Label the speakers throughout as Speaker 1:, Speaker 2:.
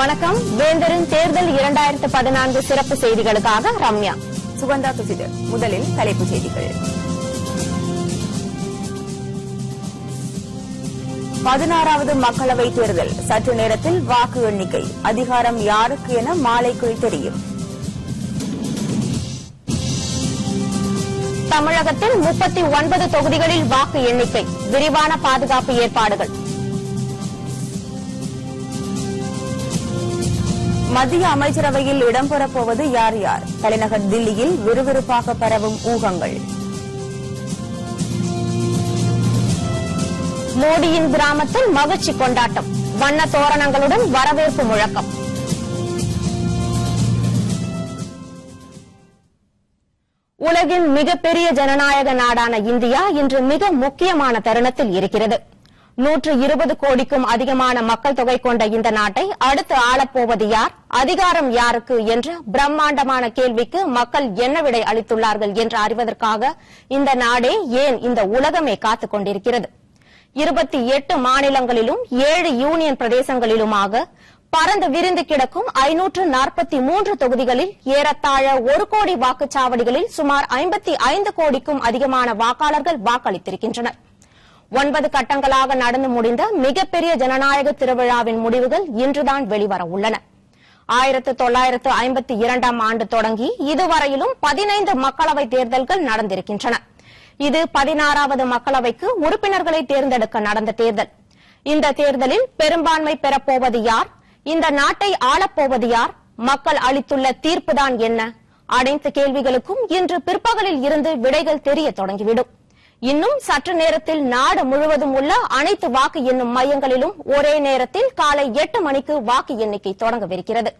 Speaker 1: வணக்கம். வேந்தரின் தேர்தல் 2014 சிறப்பு செய்திகளுக்காக ரம்யா.
Speaker 2: சுகந்தா துசிதர். முதலில் தலைப்புச் செய்திகள். 16வது மக்களவைத் தேர்தல் சற்று நேரத்தில் வாக்கு எண்ணிக்கை. அதிகாரம் யாருக்கு என மாலைக்குள் தெரியும்.
Speaker 1: தமிழகத்தில் 39 தொகுதிகளில் வாக்கு எண்ணிக்கை. விரிவான பாதுகாப்பு ஏற்பாடுகள்.
Speaker 2: மத்திய அமைச்சரவையில் இடம்பெறப் போவது யார் யார்? தலைநகர் தில்லியில் விறுவிறுப்பாக பரவும் ஊகங்கள்.
Speaker 1: மோடியின் கிராமத்தில் மகிழ்ச்சி கொண்டாட்டம். வண்ண தோரணங்களுடன் வரவேற்பு முழக்கம். உலகின் மிகப்பெரிய ஜனநாயக நாடான இந்தியா இன்று மிக முக்கியமான தருணத்தில் இருக்கிறது. 120 கோடிக்கும் அதிகமான மக்கள் தொகை கொண்ட இந்த நாட்டை அடுத்து ஆளப்போவது யார், அதிகாரம் யாருக்கு என்ற பிரம்மாண்டமான கேள்விக்கு மக்கள் என்ன விடை அளித்துள்ளார்கள் என்று அறிவதற்காக இந்த நாடே ஏன் இந்த உலகமே காத்துக் கொண்டிருக்கிறது. 28 மாநிலங்களிலும் 7 யூனியன் பிரதேசங்களிலுமாக பறந்து விரிந்து கிடக்கும் 543 தொகுதிகளில் ஏறத்தாழ 1 கோடி வாக்குச்சாவடிகளில் சுமார் 55 கோடிக்கும் அதிகமான வாக்காளர்கள் வாக்களித்திருக்கின்றனர். 9 கட்டங்களாக நடந்து முடிந்த மிகப்பெரிய ஜனநாயக திருவிழாவின் முடிவுகள் இன்றுதான் வெளிவர உள்ளன. 1952ஆம் ஆண்டு தொடங்கி இதுவரையிலும் 15 மக்களவைத் தேர்தல்கள் நடந்திருக்கின்றன. இது 16வது மக்களவைக்கு உறுப்பினர்களை தேர்ந்தெடுக்க நடந்த தேர்தல். இந்த தேர்தலில் பெரும்பான்மை பெறப்போவது யார், இந்த நாட்டை ஆளப்போவது யார், மக்கள் அளித்துள்ள தீர்ப்புதான் என்ன, அனைத்து கேள்விகளுக்கும் இன்று பிற்பகலில் இருந்து விடைகள் தெரிய தொடங்கிவிடும். இன்னும் சற்று நேரத்தில் நாடு முழுவதும் உள்ள அனைத்து வாக்கு எண்ணும் மையங்களிலும் ஒரே நேரத்தில் காலை 8 மணிக்கு வாக்கு எண்ணிக்கை தொடங்கவிருக்கிறது.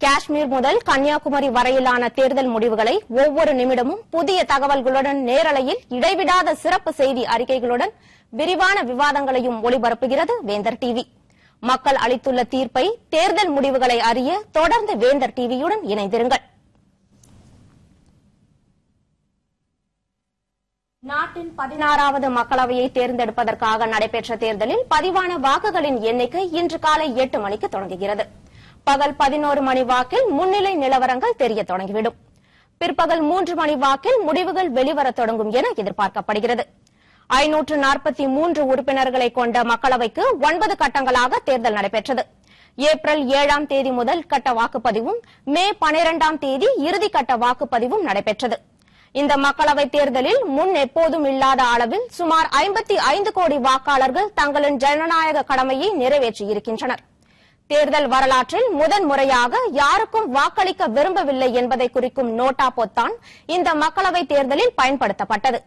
Speaker 1: காஷ்மீர் முதல் கன்னியாகுமரி வரையிலான தேர்தல் முடிவுகளை ஒவ்வொரு நிமிடமும் புதிய தகவல்களுடன் நேரலையில் இடைவிடாத சிறப்பு செய்தி அறிக்கைகளுடன் விரிவான விவாதங்களையும் ஒளிபரப்புகிறது வேந்தர் டிவி. மக்கள் அளித்துள்ள தீர்ப்பை, தேர்தல் முடிவுகளை அறிய தொடர்ந்து வேந்தர் டிவியுடன் இணைந்திருங்கள். நாட்டின் 16வது மக்களவையை தேர்ந்தெடுப்பதற்காக நடைபெற்ற தேர்தலில் பதிவான வாக்குகளின் எண்ணிக்கை இன்று காலை 8 மணிக்கு தொடங்குகிறது. பகல் 11 மணி வாக்கில் முன்னிலை நிலவரங்கள் தெரிய தொடங்கிவிடும். பிற்பகல் 3 மணி வாக்கில் முடிவுகள் வெளிவர தொடங்கும் என எதிர்பார்க்கப்படுகிறது. 543 உறுப்பினர்களை கொண்ட மக்களவைக்கு 9 கட்டங்களாக தேர்தல் நடைபெற்றது. ஏப்ரல் 7ஆம் தேதி முதல் கட்ட வாக்குப்பதிவும் மே 12ஆம் தேதி இறுதிக்கட்ட வாக்குப்பதிவும் நடைபெற்றது. இந்த மக்களவைத் தேர்தலில் முன் எப்போதும் இல்லாத அளவில் சுமார் 55 கோடி வாக்காளர்கள் தங்களின் ஜனநாயக கடமையை நிறைவேற்றியிருக்கின்றனர். தேர்தல் வரலாற்றில் முதன்முறையாக யாருக்கும் வாக்களிக்க விரும்பவில்லை என்பதை குறிக்கும் நோட்டா பொத்தான் இந்த மக்களவைத் தேர்தலில் பயன்படுத்தப்பட்டது.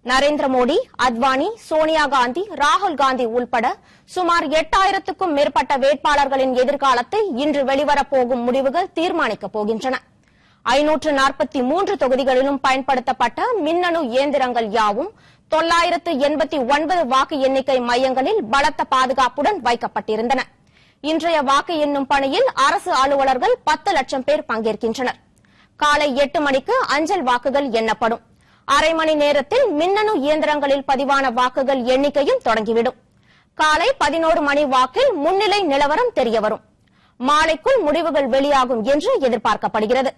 Speaker 1: நரேந்திர மோடி, அத்வானி, சோனியா காந்தி, ராகுல் காந்தி உள்பட சுமார் 8000க்கும் மேற்பட்ட வேட்பாளர்களின் எதிர்காலத்தை இன்று வெளிவரப்போகும் முடிவுகள் தீர்மானிக்கப் போகின்றன. 543 தொகுதிகளிலும் பயன்படுத்தப்பட்ட மின்னணு இயந்திரங்கள் யாவும் 989 வாக்கு எண்ணிக்கை மையங்களில் பலத்த பாதுகாப்புடன் வைக்கப்பட்டிருந்தன. இன்றைய வாக்கு எண்ணும் பணியில் அரசு அலுவலர்கள் 10 லட்சம் பேர் பங்கேற்கின்றனர். காலை 8 மணிக்கு அஞ்சல் வாக்குகள் எண்ணப்படும். அரை மணி நேரத்தில் மின்னணு இயந்திரங்களில் பதிவான வாக்குகள் எண்ணிக்கையும் தொடங்கிவிடும். காலை 11 மணி வாக்கில் முன்னிலை நிலவரம் தெரியவரும். மாலைக்குள் முடிவுகள் வெளியாகும் என்று எதிர்பார்க்கப்படுகிறது.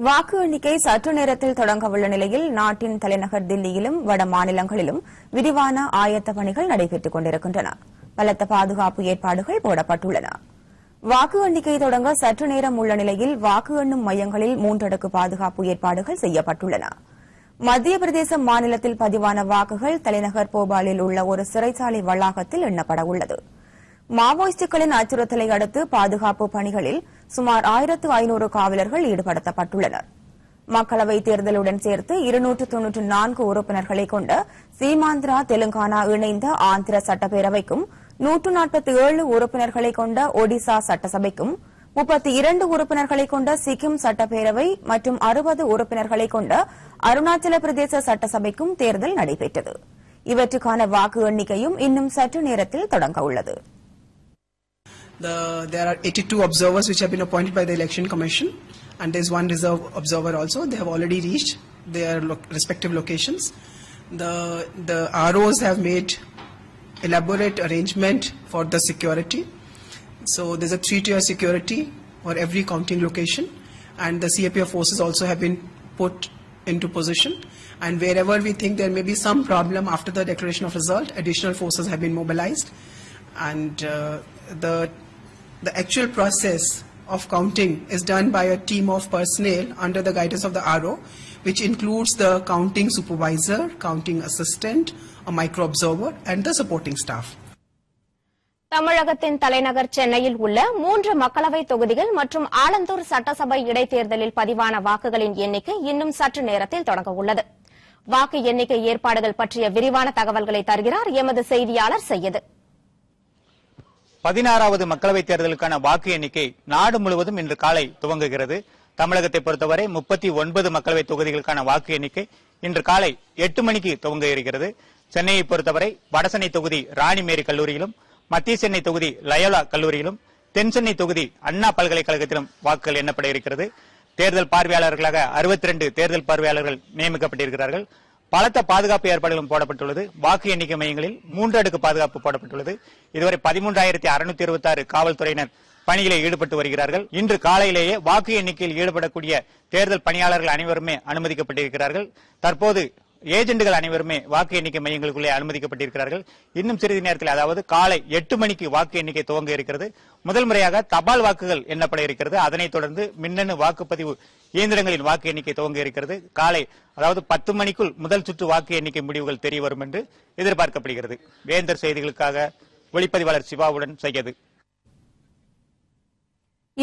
Speaker 2: வாக்கு எண்ணிக்கை சற்று நேரத்தில் தொடங்க உள்ள நிலையில் நாட்டின் தலைநகர் தில்லியிலும் வட மாநிலங்களிலும் விரிவான ஆயத்த பணிகள் நடைபெற்றுக் கொண்டிருக்கின்றன. பலத்த பாதுகாப்பு ஏற்பாடுகள் போடப்பட்டுள்ளன. வாக்கு எண்ணிக்கை தொடங்க சற்று நேரம் உள்ள நிலையில் வாக்கு எண்ணும் மையங்களில் 3 அடுக்கு பாதுகாப்பு ஏற்பாடுகள் செய்யப்பட்டுள்ளன. மத்திய பிரதேச மாநிலத்தில் பதிவான வாக்குகள் தலைநகர் போபாலில் உள்ள ஒரு சிறைச்சாலை வளாகத்தில் எண்ணப்பட உள்ளது. மாவோயிஸ்டுகளின் அச்சுறுத்தலை அடுத்து பாதுகாப்பு பணிகளில் சுமார் 1500 காவலர்கள் ஈடுபடுத்தப்பட்டுள்ளனர். மக்களவைத் தேர்தலுடன் சேர்த்து 294 உறுப்பினர்களை கொண்ட சீமாந்திரா தெலுங்கானா இணைந்த ஆந்திர சட்டப்பேரவைக்கும் 147 உறுப்பினர்களை கொண்ட ஒடிசா சட்டசபைக்கும் 32 உறுப்பினர்களை கொண்ட சிக்கிம் சட்டப்பேரவை மற்றும் 60 உறுப்பினர்களை கொண்ட அருணாச்சல பிரதேச சட்டசபைக்கும் தேர்தல் நடைபெற்றது. இவற்றுக்கான வாக்கு எண்ணிக்கையும் இன்னும் சற்று நேரத்தில் தொடங்க உள்ளது.
Speaker 3: There are 82 observers which have been appointed by the Election Commission, and there is one reserve observer also. They have already reached their respective locations. The ROs have made elaborate arrangement for the security. So there's a 3-tier security for every counting location, and the CAPF forces also have been put into position. And wherever we think there may be some problem after the declaration of result, additional forces have been mobilized. And the actual process of counting is done by a team of personnel under the guidance of the RO, which includes the counting supervisor, counting assistant, a micro observer, and the supporting staff.
Speaker 1: தமிழகத்தின் தலைநகர் சென்னையில் உள்ள 3 மக்களவை தொகுதிகள் மற்றும் ஆலந்தூர் சட்டசபை இடைத்தேர்தலில் பதிவான வாக்குகளின் எண்ணிக்கை இன்னும் சற்று நேரத்தில் தொடங்க உள்ளது. வாக்கு எண்ணிக்கை ஏற்பாடுகள் பற்றிய விரிவான தகவல்களை தருகிறார் எமது செய்தியாளர் சையது.
Speaker 4: 16வது மக்களவைத் தேர்தலுக்கான வாக்கு எண்ணிக்கை நாடு முழுவதும் இன்று காலை துவங்குகிறது. தமிழகத்தை பொறுத்தவரை 39 மக்களவைத் தொகுதிகளுக்கான வாக்கு எண்ணிக்கை இன்று காலை 8 மணிக்கு துவங்க இருக்கிறது. சென்னையை பொறுத்தவரை வடசென்னை தொகுதி ராணி மேரி கல்லூரியிலும், மத்திய சென்னை தொகுதி லயோலா கல்லூரியிலும், தென் சென்னை தொகுதி அண்ணா பல்கலைக்கழகத்திலும் வாக்குகள் எண்ணப்பட இருக்கிறது. தேர்தல் பார்வையாளர்களாக 62 தேர்தல் பார்வையாளர்கள் நியமிக்கப்பட்டிருக்கிறார்கள். பலத்த பாதுகாப்பு ஏற்பாடுகளும் போடப்பட்டுள்ளது. வாக்கு எண்ணிக்கை மையங்களில் 3 அடுக்கு பாதுகாப்பு போடப்பட்டுள்ளது. இதுவரை 13,626 காவல்துறையினர் பணியிலே ஈடுபட்டு வருகிறார்கள். இன்று காலையிலேயே வாக்கு எண்ணிக்கையில் ஈடுபடக்கூடிய தேர்தல் பணியாளர்கள் அனைவருமே அனுமதிக்கப்பட்டிருக்கிறார்கள். தற்போது ஏஜென்ட்கள் அனைவருமே வாக்கு எண்ணிக்கை மையங்களுக்குள்ளே அனுமதிக்கப்பட்டிருக்கிறார்கள். இன்னும் சிறிது நேரத்தில், அதாவது காலை 8 மணிக்கு வாக்கு எண்ணிக்கை துவங்க இருக்கிறது. முதல் முறையாக தபால் வாக்குகள் எண்ணப்பட இருக்கிறது. அதனைத் தொடர்ந்து மின்னணு வாக்குப்பதிவு இயந்திரங்களின் வாக்கு எண்ணிக்கை துவங்க இருக்கிறது. காலை, அதாவது 10 மணிக்குள் முதல் சுற்று வாக்கு எண்ணிக்கை முடிவுகள் தெரியவரும் என்று எதிர்பார்க்கப்படுகிறது. வேந்தர் செய்திகளுக்காக ஒளிப்பதிவாளர் சிவாவுடன் செய்யது.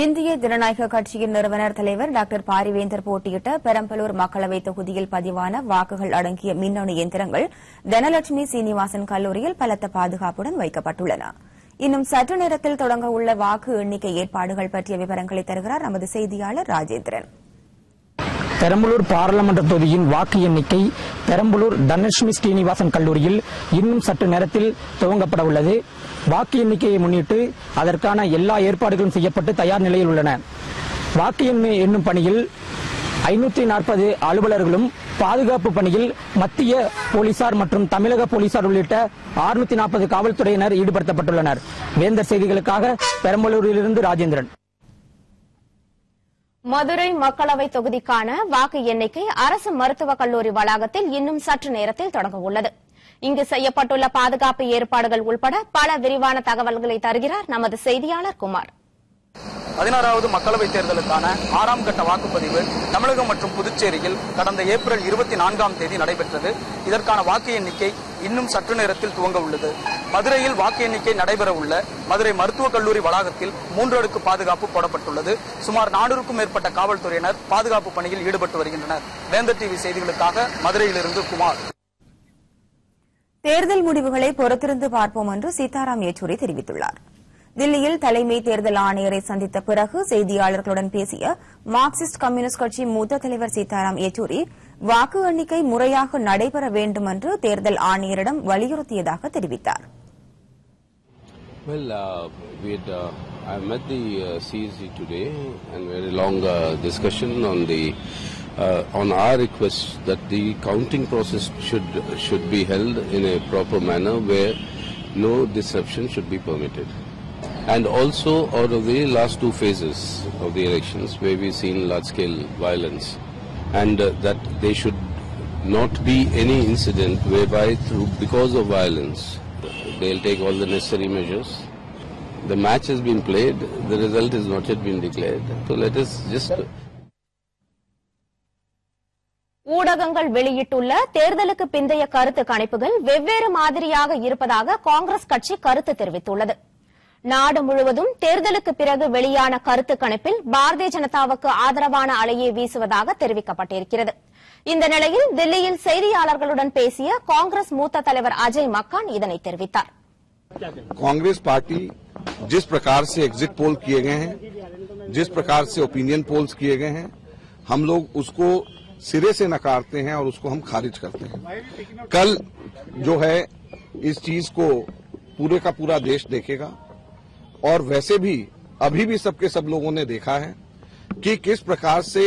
Speaker 2: இந்திய ஜனநாயக கட்சியின் நிறுவனர் தலைவர் டாக்டர் பாரிவேந்தர் போட்டியிட்ட பெரம்பலூர் மக்களவைத் தொகுதியில் பதிவான வாக்குகள் அடங்கிய மின்னணு இயந்திரங்கள் தனலட்சுமி சீனிவாசன் கல்லூரியில் பலத்த பாதுகாப்புடன் வைக்கப்பட்டுள்ளன. இன்னும் சற்று நேரத்தில் தொடங்க உள்ள வாக்கு எண்ணிக்கை ஏற்பாடுகள் பற்றிய விவரங்களை தருகிறார் நமது செய்தியாளர் ராஜேந்திரன்.
Speaker 5: பெரம்பலூர் பாராளுமன்ற தொகுதியின் வாக்கு எண்ணிக்கை பெரம்பலூர் தனலட்சுமி ஸ்ரீனிவாசன் கல்லூரியில் இன்னும் சற்று நேரத்தில் துவங்கப்பட உள்ளது. வாக்கு எண்ணிக்கையை முன்னிட்டு அதற்கான எல்லா ஏற்பாடுகளும் செய்யப்பட்டு தயார் நிலையில் உள்ளன. வாக்கு எண்ணும் பணியில் 540 அலுவலர்களும், பாதுகாப்பு பணியில் மத்திய போலீசார் மற்றும் தமிழக போலீசார் உள்ளிட்ட 640 காவல்துறையினர் ஈடுபடுத்தப்பட்டுள்ளனர். வேந்தர் செய்திகளுக்காக பெரம்பலூரிலிருந்து ராஜேந்திரன்.
Speaker 1: மதுரை மக்களவை தொகுதிக்கான வாக்கு எண்ணிக்கை அரசு மருத்துவக் கல்லூரி வளாகத்தில் இன்னும் சற்று நேரத்தில் தொடங்க உள்ளது. இங்கு செய்யப்பட்டுள்ள பாதுகாப்பு ஏற்பாடுகள் உள்பட பல விரிவான தகவல்களை தருகிறார் நமது செய்தியாளர் குமார்.
Speaker 6: 16வது மக்களவைத் தேர்தலுக்கான 6ஆம் கட்ட வாக்குப்பதிவு தமிழகம் மற்றும் புதுச்சேரியில் கடந்த ஏப்ரல் 24ஆம் தேதி நடைபெற்றது. இதற்கான வாக்கு எண்ணிக்கை இன்னும் சற்று நேரத்தில் துவங்க உள்ளது. மதுரையில் வாக்கு எண்ணிக்கை நடைபெற உள்ள மதுரை மருத்துவக் கல்லூரி வளாகத்தில் 3 அடுக்கு பாதுகாப்பு போடப்பட்டுள்ளது. சுமார் 400க்கும் மேற்பட்ட காவல்துறையினர் பாதுகாப்பு பணியில் ஈடுபட்டு வருகின்றனர். வேந்தர் டிவி செய்திகளுக்காக மதுரையிலிருந்து குமார்.
Speaker 2: தேர்தல் முடிவுகளை பொறுத்திருந்து பார்ப்போம் என்று சீதாராம் யெச்சூரி தெரிவித்துள்ளார். தில்லியில் தலைமை தேர்தல் ஆணையரை சந்தித்த பிறகு செய்தியாளர்களுடன் பேசிய மார்க்சிஸ்ட் கம்யூனிஸ்ட் கட்சி மூத்த தலைவர் சீதாராம் யெச்சூரி வாக்கு எண்ணிக்கை முறையாக நடைபெற வேண்டும் என்று தேர்தல் ஆணையரிடம் வலியுறுத்தியதாக தெரிவித்தார்.
Speaker 7: I met the CEC today and very long discussion on our request that the counting process should be held in a proper manner where no disruption should be permitted. And also out of the last 2 phases of the elections where we've seen large-scale violence, and that there should not be any incident whereby because of violence they'll take all the necessary measures. The match has been played, the result has not yet been declared. So let us just...
Speaker 1: ஊடகங்கள் வெளியிட்டுள்ள தேர்தலுக்கு பிந்தைய கருத்து கணிப்புகள் வெவ்வேறு மாதிரியாக இருப்பதாக காங்கிரஸ் கட்சி கருத்து தெரிவித்துள்ளது. நாடு முழுவதும் தேர்தலுக்கு பிறகு வெளியான கருத்து கணிப்பில் பாரதிய ஜனதாவுக்கு ஆதரவான அலையை வீசுவதாக தெரிவிக்கப்பட்டிருக்கிறது. இந்த நிலையில் தில்லியில் செய்தியாளர்களுடன் பேசிய காங்கிரஸ் மூத்த தலைவர் அஜய் மக்கான் இதனை தெரிவித்தார்.
Speaker 8: कांग्रेस पार्टी जिस प्रकार से एग्जिट पोल किए गए हैं, जिस प्रकार से ओपिनियन पोल्स किए गए हैं, हम लोग उसको सिरे से नकारते हैं और उसको हम खारिज करते हैं. कल जो है इस चीज को पूरे का पूरा देश देखेगा और वैसे भी अभी भी सबके सब लोगों ने देखा है कि किस प्रकार से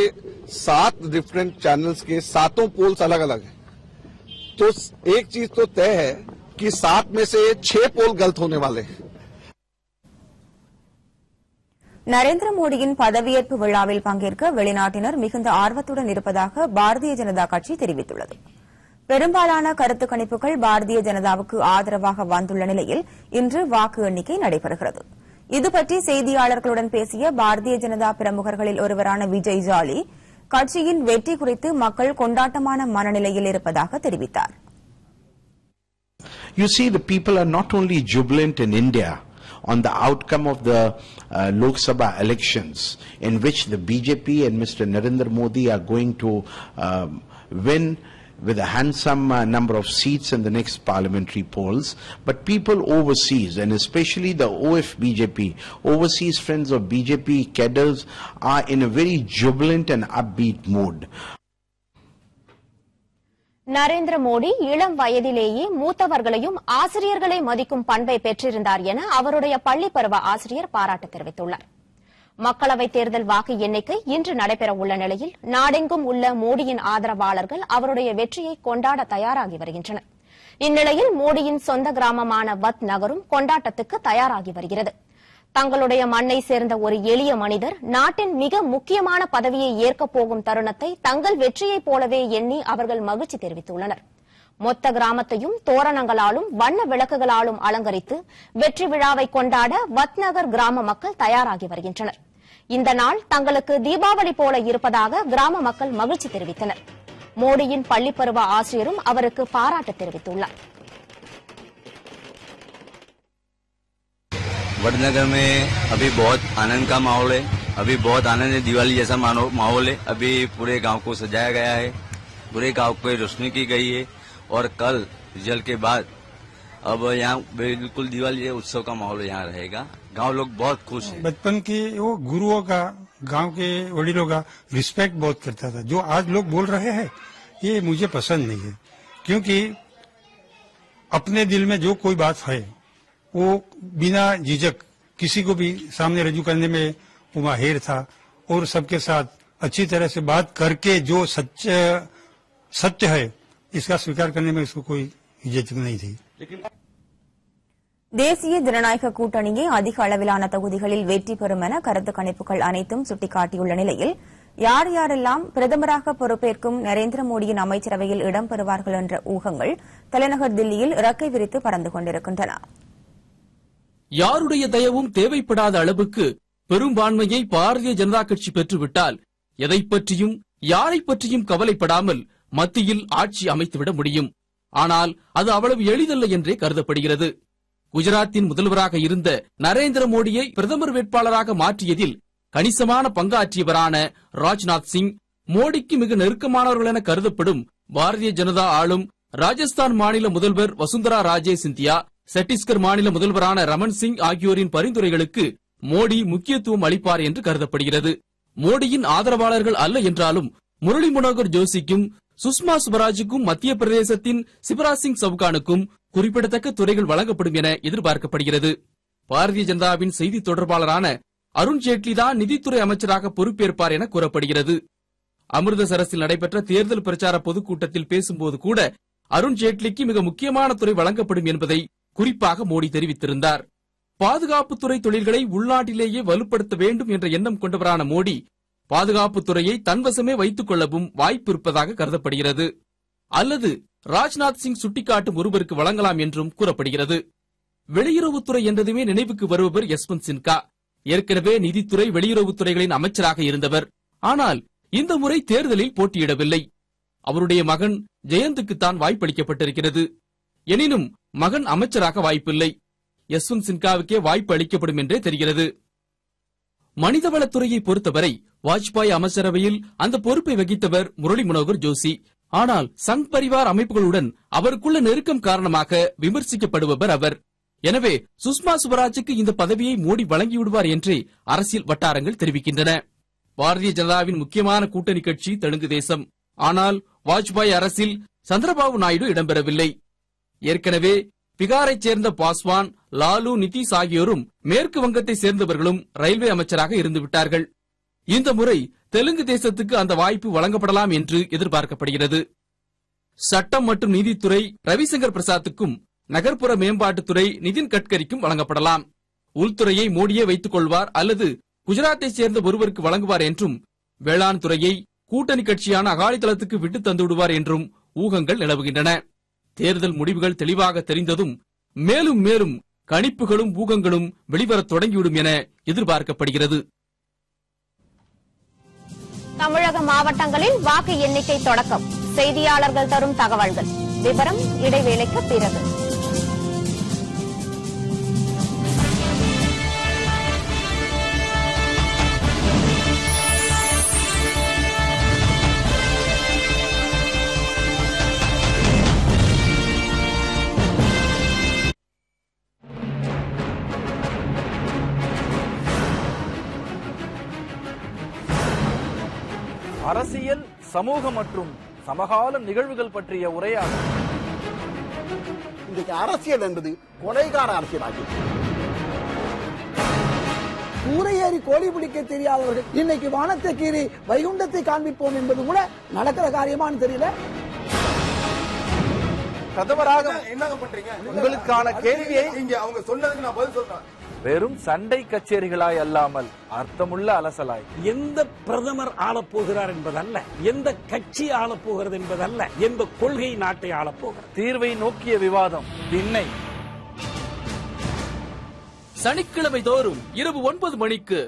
Speaker 8: 7 डिफरेंट चैनल्स के 7 पोल्स अलग अलग हैं. तो एक चीज तो तय है कि 7 में से 6 पोल गलत होने वाले हैं।
Speaker 2: நரேந்திர மோடியின் பதவியேற்பு விழாவில் பங்கேற்க வெளிநாட்டினர் மிகுந்த ஆர்வத்துடன் இருப்பதாக பாரதிய ஜனதா கட்சி தெரிவித்துள்ளது. பெரும்பாலான கருத்து கணிப்புகள் பாரதிய ஜனதாவுக்கு ஆதரவாக வந்துள்ள நிலையில் இன்று வாக்கு எண்ணிக்கை நடைபெறுகிறது. இதுபற்றி செய்தியாளர்களுடன் பேசிய பாரதிய ஜனதா பிரமுகர்களில் ஒருவரான விஜய் ஜாலி கட்சியின் வெற்றி குறித்து மக்கள் கொண்டாட்டமான மனநிலையில் இருப்பதாக தெரிவித்தார்.
Speaker 9: You see, the people are not only jubilant in India on the outcome of the Lok Sabha elections, in which the BJP and Mr. Narendra Modi are going to win with a handsome number of seats in the next parliamentary polls, but people overseas, and especially the OF-BJP, overseas friends of BJP cadres, are in a very jubilant and upbeat mood.
Speaker 1: Narendra Modi இளம் வயதிலேயே மூத்தவர்களையும் ஆசிரியர்களை மதிக்கும் பண்பை பெற்றிருந்தார் என அவருடைய பள்ளிப் பருவ ஆசிரியர் பாராட்டு தெரிவித்துள்ளார். மக்களவைத் தேர்தல் வாக்கு எண்ணிக்கை இன்று நடைபெற உள்ள நிலையில் நாடெங்கும் உள்ள மோடியின் ஆதரவாளர்கள் அவருடைய வெற்றியை கொண்டாட தயாராகி வருகின்றனர். இந்நிலையில் மோடியின் சொந்த கிராமமான வத் நகரும் கொண்டாட்டத்துக்கு தயாராகி வருகிறது. தங்களுடைய மண்ணை சேர்ந்த ஒரு எளிய மனிதர் நாட்டின் மிக முக்கியமான பதவியை ஏற்கப் போகும் தருணத்தை தங்கள் வெற்றியைப் போலவே எண்ணி அவர்கள் மகிழ்ச்சி தெரிவித்துள்ளனர். மொத்த கிராமத்தையும் தோரணங்களாலும் வண்ண விளக்குகளாலும் அலங்கரித்து வெற்றி விழாவை கொண்டாட வத்நகர் கிராம மக்கள் தயாராகி வருகின்றனர். இந்த நாள் தங்களுக்கு தீபாவளி போல இருப்பதாக கிராம மக்கள் மகிழ்ச்சி தெரிவித்தனர். மோடியின் பள்ளிப்பருவ ஆசிரியரும் அவருக்கு பாராட்டு தெரிவித்துள்ளார்.
Speaker 10: वडनगर में अभी बहुत आनंद का माहौल है. अभी बहुत आनंद है. दिवाली जैसा माहौल है. अभी पूरे गांव को सजाया गया है. पूरे गांव को रोशनी की गई है. और कल रिजल्ट के बाद अब यहाँ बिल्कुल दिवाली उत्सव का माहौल यहाँ रहेगा. गांव लोग बहुत खुश हैं.
Speaker 11: बचपन की वो गुरुओं का, गांव के वडीलों का रिस्पेक्ट बहुत करता था. जो आज लोग बोल रहे हैं ये मुझे पसंद नहीं है, क्योंकि अपने दिल में जो कोई बात है वो बिना झिझक किसी को भी सामने रजू करने में वो माहिर था. और सबके साथ अच्छी तरह से बात करके जो सत्य है इसका स्वीकार करने में इसको कोई झिझक नहीं थी.
Speaker 2: தேசிய ஜனநாயக கூட்டணியே அதிக அளவிலான தொகுதிகளில் வெற்றி பெறும் என கருத்து கணிப்புகள் அனைத்தும் சுட்டிக்காட்டியுள்ள நிலையில் யார் யாரெல்லாம் பிரதமராக பொறுப்பேற்கும் நரேந்திர மோடியின் அமைச்சரவையில் இடம்பெறுவார்கள் என்ற ஊகங்கள் தலைநகர் தில்லியில் இறக்கை விரித்து பறந்து கொண்டிருக்கின்றன.
Speaker 12: யாருடைய தயவும் தேவைப்படாத அளவுக்கு பெரும்பான்மையை பாரதிய ஜனதா கட்சி பெற்றுவிட்டால் எதை பற்றியும் யாரை பற்றியும் கவலைப்படாமல் மத்தியில் ஆட்சி அமைத்துவிட முடியும். ஆனால் அது அவ்வளவு எளிதல்ல என்றே கருதப்படுகிறது. குஜராத்தின் முதல்வராக இருந்த நரேந்திர மோடியை பிரதமர் வேட்பாளராக மாற்றியதில் கணிசமான பங்காற்றியவரான ராஜ்நாத் சிங், மோடிக்கு மிக நெருக்கமானவர்கள் என கருதப்படும் பாரதிய ஜனதா ஆளும் ராஜஸ்தான் மாநில முதல்வர் வசுந்தரா ராஜே சிந்தியா, சத்தீஸ்கர் மாநில முதல்வரான ரமன் சிங் ஆகியோரின் பரிந்துரைகளுக்கு மோடி முக்கியத்துவம் அளிப்பார் என்று கருதப்படுகிறது. மோடியின் ஆதரவாளர்கள் அல்ல என்றாலும் முரளி மனோகர் ஜோஷிக்கும் சுஷ்மா சுவராஜுக்கும் மத்திய பிரதேசத்தின் சிவராஜ் சிங் சவுகானுக்கும் குறிப்பிடத்தக்க துறைகள் வழங்கப்படும் என எதிர்பார்க்கப்படுகிறது. பாரதிய ஜனதாவின் செய்தி தொடர்பாளரான அருண்ஜேட்லி தான் நிதித்துறை அமைச்சராக பொறுப்பேற்பார் என கூறப்படுகிறது. அமிர்தசரஸில் நடைபெற்ற தேர்தல் பிரச்சார பொதுக்கூட்டத்தில் பேசும்போது கூட அருண்ஜேட்லிக்கு மிக முக்கியமான துறை வழங்கப்படும் என்பதை குறிப்பாக மோடி தெரிவித்திருந்தார். பாதுகாப்புத்துறை தொழில்களை உள்நாட்டிலேயே வலுப்படுத்த வேண்டும் என்ற எண்ணம் கொண்டவரான மோடி பாதுகாப்புத்துறையை தன்வசமே வைத்துக் கொள்ளவும் வாய்ப்பு இருப்பதாக கருதப்படுகிறது. அல்லது ராஜ்நாத் சிங் சுட்டிக்காட்டும் ஒருவருக்கு வழங்கலாம் என்றும் கூறப்படுகிறது. வெளியுறவுத்துறை என்றதுமே நினைவுக்கு வருபவர் யஸ்வந்த் சின்ஹா. ஏற்கனவே நிதித்துறை, வெளியுறவுத்துறைகளின் அமைச்சராக இருந்தவர். ஆனால் இந்த முறை தேர்தலில் போட்டியிடவில்லை. அவருடைய மகன் ஜெயந்துக்குத்தான் வாய்ப்பளிக்கப்பட்டிருக்கிறது. எனினும் மகன் அமைச்சராக வாய்ப்பில்லை. யஸ்வந்த் சின்ஹாவுக்கே வாய்ப்பு அளிக்கப்படும் என்றே தெரிகிறது. மனிதவளத்துறையை பொறுத்தவரை வாஜ்பாய் அமைச்சரவையில் அந்த பொறுப்பை வகித்தவர் முரளி மனோகர் ஜோஷி. ஆனால் சங் பரிவார் அமைப்புகளுடன் அவருக்குள்ள நெருக்கம் காரணமாக விமர்சிக்கப்படுபவர் அவர். எனவே சுஷ்மா சுவராஜுக்கு இந்த பதவியை மோடி வழங்கிவிடுவார் என்றே அரசியல் வட்டாரங்கள் தெரிவிக்கின்றன. பாரதிய ஜனதாவின் முக்கியமான கூட்டணி கட்சி தெலுங்கு தேசம். ஆனால் வாஜ்பாய் அரசில் சந்திரபாபு நாயுடு இடம்பெறவில்லை. ஏற்கனவே பீகாரைச் சேர்ந்த பாஸ்வான், லாலு, நிதிஷ் ஆகியோரும் மேற்கு வங்கத்தை சேர்ந்தவர்களும் ரயில்வே அமைச்சராக இருந்துவிட்டார்கள். இந்த முறை தெலுங்கு தேசத்துக்கு அந்த வாய்ப்பு வழங்கப்படலாம் என்று எதிர்பார்க்கப்படுகிறது. சட்டம் மற்றும் நீதித்துறை ரவிசங்கர் பிரசாத்துக்கும், நகர்ப்புற மேம்பாட்டுத்துறை நிதின் கட்கரிக்கும் வழங்கப்படலாம். உள்துறையை மோடியே வைத்துக் கொள்வார் அல்லது குஜராத்தை சேர்ந்த ஒருவருக்கு வழங்குவார் என்றும், வேளாண் துறையை கூட்டணி கட்சியான அகாலிதளத்துக்கு விட்டு தந்துவிடுவார் என்றும் ஊகங்கள் நிலவுகின்றன. தேர்தல் முடிவுகள் தெளிவாக தெரிந்ததும் மேலும் மேலும் கணிப்புகளும் ஊகங்களும் வெளிவரத் தொடங்கிவிடும் என எதிர்பார்க்கப்படுகிறது.
Speaker 1: தமிழக மாவட்டங்களில் வாக்கு எண்ணிக்கை தொடக்கம். செய்தியாளர்கள் தரும் தகவல்கள். விவரம் இடைவேளைக்கு பிறகு.
Speaker 6: அரசியல், சமூக மற்றும் சமகால நிகழ்வுகள் பற்றிய உரையாடல்.
Speaker 13: இன்றைக்கு அரசியல் என்பது கொலைகார அரசியலாகி, ஊரையேறி கோழி பிடிக்க தெரியாதவர்கள் இன்னைக்கு வானத்தை கீறி வைகுண்டத்தை காண்பிப்போம் என்பது கூட நடக்கிற காரியமானு தெரியல.
Speaker 6: பிரதமராக என்ன பண்றீங்க? உங்களுக்கான கேள்வியை இங்க அவங்க சொன்னதுக்கு நான் பதில் சொல்றேன். வெறும் சண்டை கச்சேரிகளாய் அல்லாமல் அர்த்தமுள்ள அலசலாய்.
Speaker 14: எந்த பிரதமர் ஆளப்போகிறார் என்பதல்ல, எந்த கட்சி ஆளப்போகிறது என்பதல்ல, எந்த கொள்கை நாட்டை ஆளப்போகிறது.
Speaker 6: தீர்வை நோக்கிய விவாதம் திண்ணை.
Speaker 12: சனிக்கிழமை தோறும் இரவு 9 மணிக்கு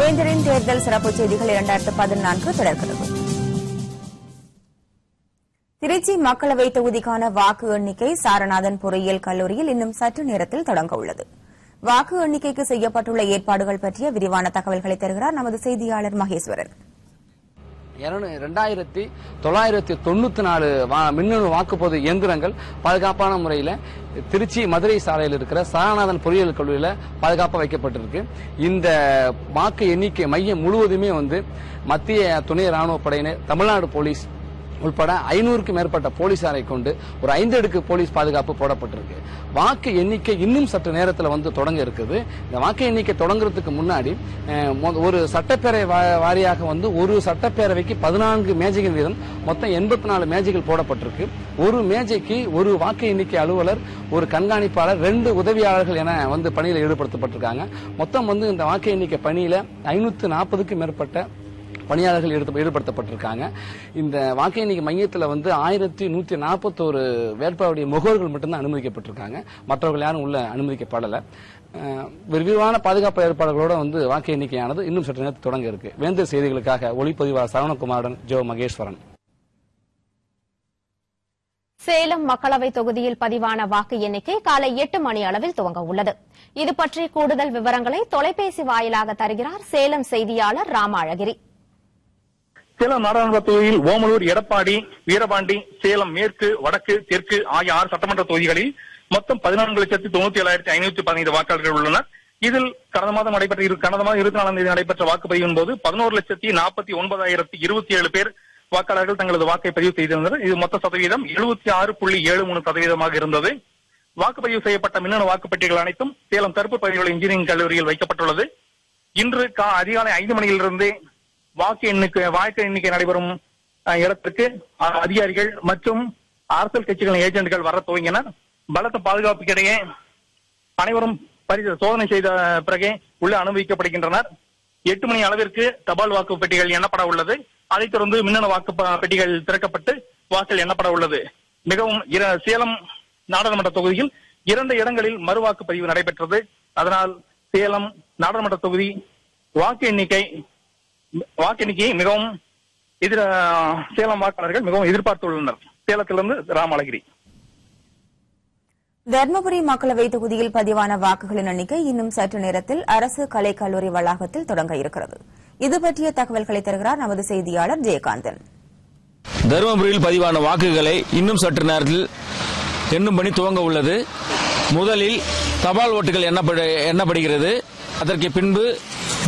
Speaker 2: வேந்தரின் தேர்தல் சிறப்பு செய்திகள் 2014 தொடர்கிறது. திருச்சி மக்களவை தொகுதிக்கான வாக்கு எண்ணிக்கை சாரநாதன் பொறியியல் கல்லூரியில் இன்னும் சற்று நேரத்தில் தொடங்க உள்ளது. வாக்கு எண்ணிக்கைக்கு செய்யப்பட்டுள்ள ஏற்பாடுகள் பற்றிய விரிவான தகவல்களை தருகிறார் நமது செய்தியாளர் மகேஸ்வரன்.
Speaker 15: 2994 மின்னணு வாக்குப்பதிவு இயந்திரங்கள் பாதுகாப்பான முறையில் திருச்சி மதுரை சாலையில் இருக்கிற சாரநாதன் பொறியியல் கல்லூரியில் பாதுகாப்பாக வைக்கப்பட்டிருக்கு. இந்த வாக்கு எண்ணிக்கை மையம் முழுவதுமே மத்திய துணை ராணுவ படையினர், தமிழ்நாடு போலீஸ் உட்பட 500க்கும் மேற்பட்ட போலீசாரை கொண்டு ஒரு 5 அடுக்கு போலீஸ் பாதுகாப்பு போடப்பட்டிருக்கு. வாக்கு எண்ணிக்கை இன்னும் சற்று நேரத்தில் தொடங்க இருக்குது. இந்த வாக்கு எண்ணிக்கை தொடங்குறதுக்கு முன்னாடி ஒரு சட்டப்பேரவை வாரியாக ஒரு சட்டப்பேரவைக்கு 14 மேஜைகள் வீதம் மொத்தம் 84 மேஜைகள் போடப்பட்டிருக்கு. ஒரு மேஜைக்கு ஒரு வாக்கு எண்ணிக்கை அலுவலர், ஒரு கண்காணிப்பாளர், 2 உதவியாளர்கள் என பணியில் ஈடுபடுத்தப்பட்டிருக்காங்க. மொத்தம் இந்த வாக்கு எண்ணிக்கை பணியில 540க்கும் மேற்பட்ட பணியாளர்கள் ஈடுபடுத்தப்பட்டிருக்காங்க. இந்த வாக்கு எண்ணிக்கை மையத்தில் 1141 வேட்பாளருடைய முகவர்கள் மட்டும்தான் அனுமதிக்கப்பட்டிருக்காங்க. மற்றவர்கள் யாரும் உள்ள அனுமதிக்கப்படல. விரிவான பாதுகாப்பு ஏற்பாடுகளோட வாக்கு எண்ணிக்கையானது இன்னும் சற்று நேரத்தில் தொடங்க இருக்கு. வேந்தர் செய்திகளுக்காக ஒளிப்பதிவாளர் சரவணகுமாருடன் ஜோ மகேஸ்வரன்.
Speaker 1: சேலம் மக்களவை தொகுதியில் பதிவான வாக்கு எண்ணிக்கை காலை 8 மணி அளவில் துவங்க உள்ளது. இது பற்றி கூடுதல் விவரங்களை தொலைபேசி வாயிலாக தருகிறார் சேலம் செய்தியாளர் ராமஅழகிரி.
Speaker 16: சேலம் நாடாளுமன்ற தொகுதியில் ஓமலூர், எடப்பாடி, வீரபாண்டி, சேலம் மேற்கு, வடக்கு, தெற்கு ஆகிய 6 சட்டமன்ற தொகுதிகளில் மொத்தம் 14,97,515 வாக்காளர்கள் உள்ளனர். இதில் கடந்த மாதம் 24ஆம் தேதி நடைபெற்ற வாக்குப்பதிவின் போது 11,49,027 பேர் வாக்காளர்கள் தங்களது வாக்கை பதிவு செய்திருந்தனர். இது மொத்த சதவீதம் 76.73% இருந்தது. வாக்குப்பதிவு செய்யப்பட்ட மின்னணு வாக்குப்பெட்டிகள் அனைத்தும் சேலம் கருப்பு பகுதியில் இன்ஜினியரிங் கல்லூரியில் வைக்கப்பட்டுள்ளது. இன்று அதிகாலை 5 மணியிலிருந்து வாக்கு எண்ணிக்கை நடைபெறும் இடத்திற்கு அதிகாரிகள் மற்றும் அரசியல் கட்சிகளின் ஏஜென்ட்கள் வர துவங்கினர். பலத்த பாதுகாப்புக்கிடையே அனைவரும் சோதனை செய்த பிறகே உள்ள அனுமதிக்கப்படுகின்றனர். 8 மணி அளவிற்கு தபால் வாக்கு பெட்டிகள் எண்ணப்பட உள்ளது. அதைத் தொடர்ந்து மின்னணு வாக்கு பெட்டிகள் திறக்கப்பட்டு வாக்கள் எண்ணப்பட உள்ளது. மிகவும் சேலம் நாடாளுமன்ற தொகுதியில் 2 இடங்களில் மறுவாக்குப்பதிவு நடைபெற்றது. அதனால் சேலம் நாடாளுமன்ற தொகுதி வாக்கு எண்ணிக்கையை மிகவும் சேலம் வாக்காளர்கள் மிகவும் எதிர்பார்த்துள்ளனர். சேலத்திலிருந்து ராமஅழகிரி.
Speaker 2: தர்மபுரி மக்களவை தொகுதியில் பதிவான வாக்குகளின் எண்ணிக்கை இன்னும் சற்று நேரத்தில் அரசு கலைக் கல்லூரி வளாகத்தில் தொடங்க இருக்கிறது. இது பற்றிய தகவல்களை தருகிறார் நமது செய்தியாளர் ஜெயகாந்தன்.
Speaker 17: தருமபுரியில் பதிவான வாக்குகளை இன்னும் சற்று நேரத்தில் எண்ணும் பணி துவங்க உள்ளது. முதலில் தபால் ஓட்டுகள் எண்ணப்படுகிறது. அதற்கு பின்பு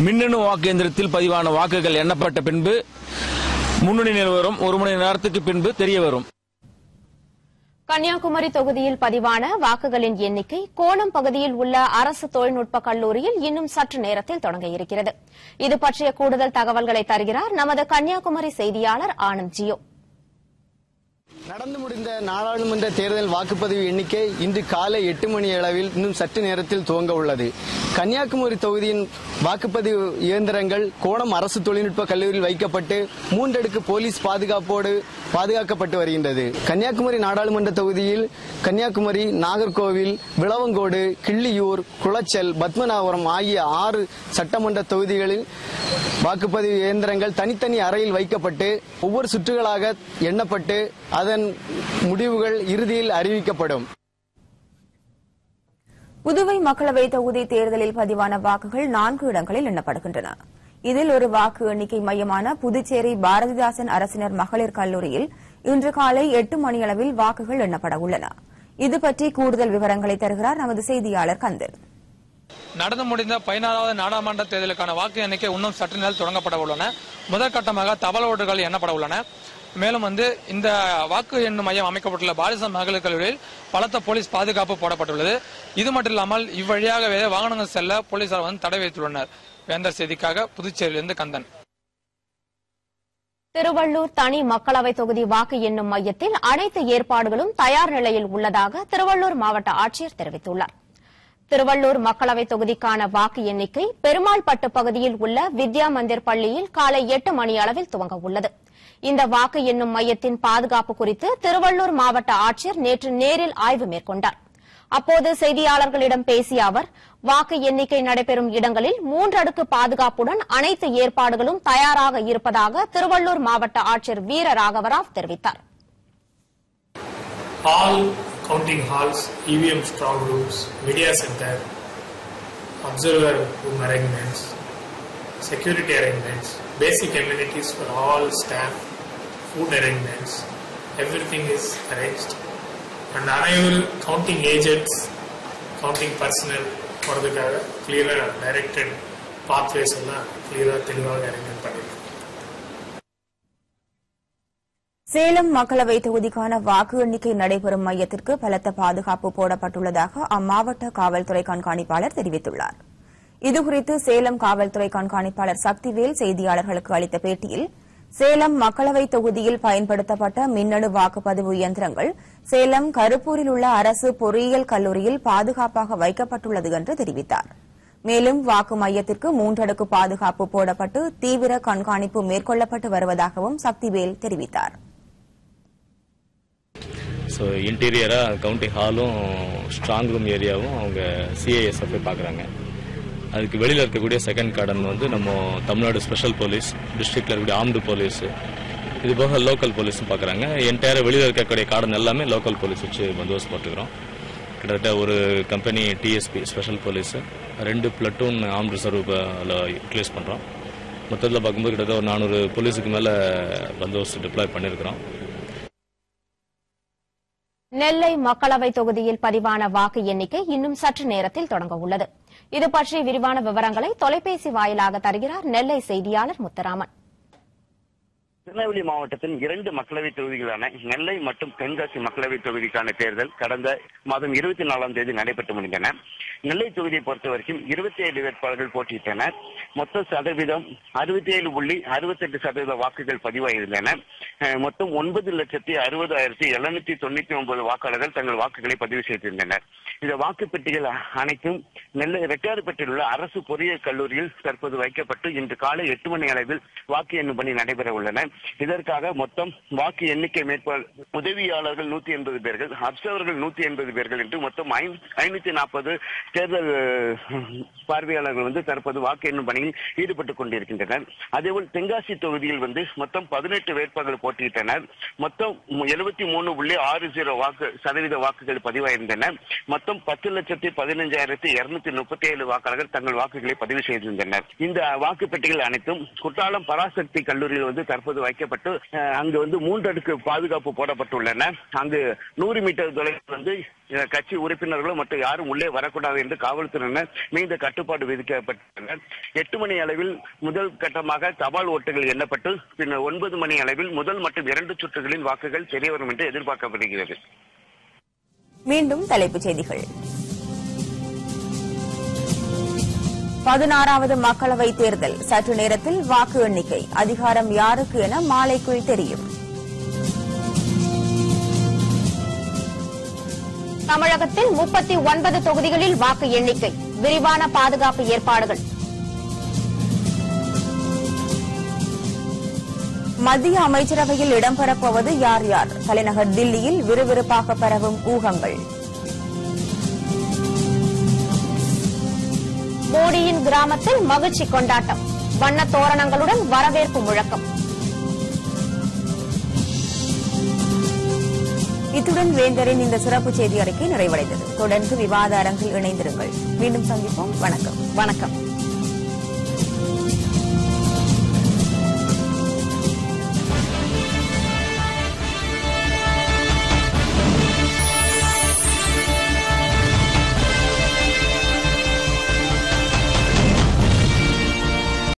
Speaker 17: மின்னணு வாக்கு எந்திரத்தில் பதிவான வாக்குகள் எண்ணப்பட்ட பின்பு முன்னணி நிலவரம் 1 மணி நேரத்துக்கு பின்பு தெரிய வரும்.
Speaker 1: கன்னியாகுமரி தொகுதியில் பதிவான வாக்குகளின் எண்ணிக்கை கோணம் பகுதியில் உள்ள அரசு தொழில்நுட்ப கல்லூரியில் இன்னும் சற்று நேரத்தில் தொடங்க இருக்கிறது. இது பற்றிய கூடுதல் தகவல்களை தருகிறார் நமது கன்னியாகுமரி செய்தியாளர் ஆனந்த் ஜியோ.
Speaker 18: நடந்து முடிந்த நாடாளுமன்ற தேர்தல் வாக்குப்பதிவு எண்ணிக்கை இன்று காலை 8 மணி அளவில் இன்னும் சற்று நேரத்தில் துவங்க உள்ளது. கன்னியாகுமரி தொகுதியின் வாக்குப்பதிவு இயந்திரங்கள் கோணம் அரசு தொழில்நுட்ப கல்லூரியில் வைக்கப்பட்டு 3 அடுக்கு போலீஸ் பாதுகாப்போடு பாதுகாக்கப்பட்டு வருகின்றது. கன்னியாகுமரி நாடாளுமன்ற தொகுதியில் கன்னியாகுமரி, நாகர்கோவில், விளவங்கோடு, கிள்ளியூர், குளச்சல், பத்மநாபபுரம் ஆகிய 6 சட்டமன்ற தொகுதிகளில் வாக்குப்பதிவு இயந்திரங்கள் தனித்தனி அறையில் வைக்கப்பட்டு ஒவ்வொரு சுற்றுகளாக எண்ணப்பட்டு அதன் முடிவுகள் இறுதியில் அறிவிக்கப்படும்.
Speaker 2: புதுவை மக்களவை தொகுதி தேர்தலில் பதிவான வாக்குகள் 4 இடங்களில் எண்ணப்படுகின்றன. இதில் ஒரு வாக்கு எண்ணிக்கை மையமான புதுச்சேரி பாரதிதாசன் அரசினர் மகளிர் கல்லூரியில் இன்று காலை 8 மணியளவில் வாக்குகள் எண்ணப்பட உள்ளன. இதுபற்றி கூடுதல் விவரங்களை தருகிறார் நமது செய்தியாளர் கந்தன்.
Speaker 19: நடந்து முடிந்த 16வது நாடாளுமன்ற தேர்தலுக்கான வாக்கு எண்ணிக்கை இன்னும் சற்று நேரம் தொடங்கப்பட உள்ளன. முதற்கட்டமாக தபால் ஓட்டுகள் எண்ணப்பட உள்ளன. மேலும் இந்த வாக்கு எண்ணும் மையம் அமைக்கப்பட்டுள்ள பாரதிதாசன் மகளிர் கல்லூரியில் பலத்த போலீஸ் பாதுகாப்பு போடப்பட்டுள்ளது. இது மட்டும் இல்லாமல் இவ்வழியாகவே வாகனங்கள் செல்ல போலீசார் தடை வைத்துள்ளனர். வேந்தர் செய்திக்காக புதுச்சேரியிலிருந்து கந்தன்.
Speaker 1: திருவள்ளூர் தனி மக்களவை தொகுதி வாக்கு எண்ணும் மையத்தில் அனைத்து ஏற்பாடுகளும் தயார் நிலையில் உள்ளதாக திருவள்ளூர் மாவட்ட ஆட்சியர் தெரிவித்துள்ளார். திருவள்ளூர் மக்களவை தொகுதிக்கான வாக்கு எண்ணிக்கை பெருமாள்பட்டு பகுதியில் உள்ள வித்யா மந்திர் பள்ளியில் காலை 8 மணி அளவில் துவங்க உள்ளது. இந்த வாக்கு எண்ணும் மையத்தின் பாதுகாப்பு குறித்து திருவள்ளூர் மாவட்ட ஆட்சியர் நேற்று நேரில் ஆய்வு மேற்கொண்டார். அப்போது செய்தியாளர்களிடம் பேசிய அவர், வாக்கு எண்ணிக்கை நடைபெறும் இடங்களில் 3 அடுக்கு பாதுகாப்புடன் அனைத்து ஏற்பாடுகளும் தயாராக இருப்பதாக திருவள்ளூர் மாவட்ட ஆட்சியர் வீர ராகவராவ் தெரிவித்தார்.
Speaker 20: All counting halls, EVM strong rooms, media center, observer room arrangements, security arrangements, basic amenities for all staff, food arrangements, everything is arranged. And arrival counting agents, counting personnel போறதுக்காக clear directed pathways எல்லாம் clear தெளிவாக arrangement பண்ணிருக்கோம்.
Speaker 2: சேலம் மக்களவை தொகுதிக்கான வாக்கு எண்ணிக்கை நடைபெறும் மையத்திற்கு பலத்த பாதுகாப்பு போடப்பட்டுள்ளதாக அம்மாவட்ட காவல்துறை கண்காணிப்பாளர் தெரிவித்துள்ளார். இதுகுறித்து சேலம் காவல்துறை கண்காணிப்பாளர் சக்திவேல் செய்தியாளர்களுக்கு அளித்த பேட்டியில், சேலம் மக்களவை தொகுதியில் பயன்படுத்தப்பட்ட மின்னணு வாக்குப்பதிவு இயந்திரங்கள் சேலம் கருப்பூரில் உள்ள அரசு பொறியியல் கல்லூரியில் பாதுகாப்பாக வைக்கப்பட்டுள்ளது என்று தெரிவித்தார். மேலும் வாக்கு மையத்திற்கு 3 அடுக்கு பாதுகாப்பு போடப்பட்டு தீவிர கண்காணிப்பு மேற்கொள்ளப்பட்டு வருவதாகவும் சக்திவேல் தெரிவித்தார்.
Speaker 21: ஸோ இன்டீரியராக கவுண்டிங் ஹாலும் ஸ்ட்ராங் ரூம் ஏரியாவும் அவங்க சிஐஎஸ்எஃப் பார்க்குறாங்க. அதுக்கு வெளியில் இருக்கக்கூடிய செகண்ட் கார்டன் நம்ம தமிழ்நாடு ஸ்பெஷல் போலீஸ், டிஸ்ட்ரிக்டில் இருக்கக்கூடிய ஆர்ம்டு போலீஸ், இது போக லோக்கல் போலீஸும் பார்க்குறாங்க. என்டையராக வெளியில் இருக்கக்கூடிய கார்டன் எல்லாமே லோக்கல் போலீஸ் வச்சு பந்தோபஸ்து போட்டுக்கிறோம். கிட்டத்தட்ட ஒரு company DSP special police, 2 platoon armed ரிசர்வில் யூட்டிலைஸ் பண்ணுறோம். மொத்தத்தில் பார்க்கும்போது கிட்டத்தட்ட ஒரு 400 போலீஸுக்கு மேலே பந்தோபஸ்து டிப்ளாய் பண்ணியிருக்கிறோம்.
Speaker 1: நெல்லை மக்களவை தொகுதியில் பதிவான வாக்கு எண்ணிக்கை இன்னும் சற்று நேரத்தில் தொடங்க உள்ளது. இது பற்றி விரிவான விவரங்களை தொலைபேசி வாயிலாக தருகிறார் நெல்லை செய்தியாளர் முத்துராமன்.
Speaker 22: திருநெல்வேலி மாவட்டத்தின் 2 மக்களவை தொகுதிகளான நெல்லை மற்றும் தென்காசி மக்களவை தொகுதிக்கான தேர்தல் கடந்த மாதம் 24ஆம் தேதி நடைபெற்று முடிந்தன. நெல்லை தொகுதியை பொறுத்தவரைக்கும் 27 வேட்பாளர்கள் போட்டியிட்டனர். மொத்த சதவீதம் 67.68% வாக்குகள் பதிவாகியிருந்தன. மொத்தம் 9,60,799 வாக்காளர்கள் தங்கள் வாக்குகளை பதிவு செய்திருந்தனர். இந்த வாக்குப்பெட்டிகள் அனைத்தும் நெல்லை ரெட்டியார்பேட்டையில் உள்ள அரசு பொறியியல் கல்லூரியில் தற்போது வைக்கப்பட்டு இன்று காலை 8 மணி அளவில் வாக்கு எண்ணும் பணி நடைபெற உள்ளன. இதற்காக மொத்தம் வாக்கு எண்ணிக்கை உதவியாளர்கள் 180 பேர்கள், அப்சர்வர்கள் 180 பேர்கள் என்று மொத்தம் 540 தேர்தல் பார்வையாளர்கள் தற்போது வாக்கு எண்ணும் பணியில் ஈடுபட்டுக் கொண்டிருக்கின்றனர். அதேபோல் தென்காசி தொகுதியில் மொத்தம் 18 வேட்பாளர்கள் போட்டியிட்டனர். மொத்தம் 73.60% வாக்குகள் பதிவாயிருந்தன. மொத்தம் மொத்தம் 10,15,237 வாக்காளர்கள் தங்கள் வாக்குகளை பதிவு செய்திருந்தனர். இந்த வாக்குப்பெட்டிகள் அனைத்தும் குற்றாலம் பராசக்தி கல்லூரியில் தற்போது வைக்கப்பட்டு அங்கு 3 அடுக்கு பாதுகாப்பு போடப்பட்டுள்ளன. அங்கு 100 மீட்டர் தொலைவில் கட்சி உறுப்பினர்களும் மற்றும் யாரும் உள்ளே வரக்கூடாது என்று காவல்துறையினர் மிகுந்த கட்டுப்பாடு விதிக்கப்பட்டுள்ளனர். 8 மணி அளவில் முதல் கட்டமாக தபால் ஓட்டுகள் எண்ணப்பட்டு பின்னர் 9 மணி அளவில் முதல் மற்றும் 2 சுற்றுகளின் வாக்குகள் தெரியவரும் என்று எதிர்பார்க்கப்படுகிறது.
Speaker 2: மீண்டும் தலைப்புச் செய்திகள். 16வது மக்களவைத் தேர்தல் சற்று நேரத்தில் வாக்கு எண்ணிக்கை. அதிகாரம் யாருக்கு என மாலைக்குள் தெரியும்.
Speaker 1: தமிழகத்தில் 39 தொகுதிகளில் வாக்கு எண்ணிக்கை. விரிவான பாதுகாப்பு ஏற்பாடுகள்.
Speaker 2: மத்திய அமைச்சரவையில் இடம்பெறப்போவது யார் யார்? தலைநகர் தில்லியில் விறுவிறுப்பாக பரவும் ஊகங்கள்.
Speaker 1: மோடியின் கிராமத்தில் மகிழ்ச்சி கொண்டாட்டம். வண்ண தோரணங்களுடன் வரவேற்பு முழக்கம்.
Speaker 2: இத்துடன் வேந்தரின் இந்த சிறப்பு செய்தி அறிக்கை நிறைவடைந்தது. தொடர்ந்து விவாத அரங்கில் இணைந்திருங்கள். மீண்டும் சந்திப்போம். வணக்கம்.